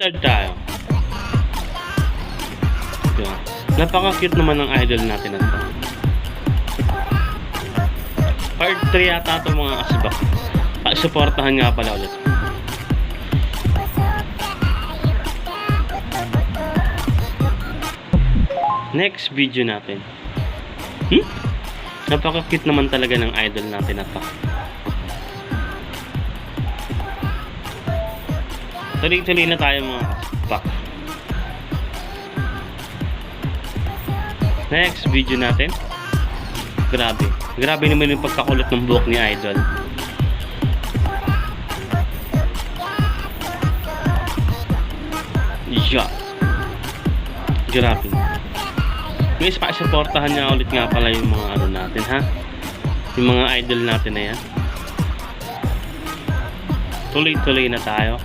Third tayo. Diba? Napaka-cute naman ng idol natin na to. Part 3 yata ito mga kasbak. Suportahan nga pala ulit. Next video natin. Napaka-cute naman talaga ng idol natin na to. Tuloy-tuloy na tayo mga kasbak. Next video natin. Grabe naman yung pagkakulot ng buhok ni idol. Yeah. Grabe. Guys, pakisuportahan niya ulit nga pala yung mga ano natin, ha? Yung mga idol natin na yan. Tuloy-tuloy na tayo.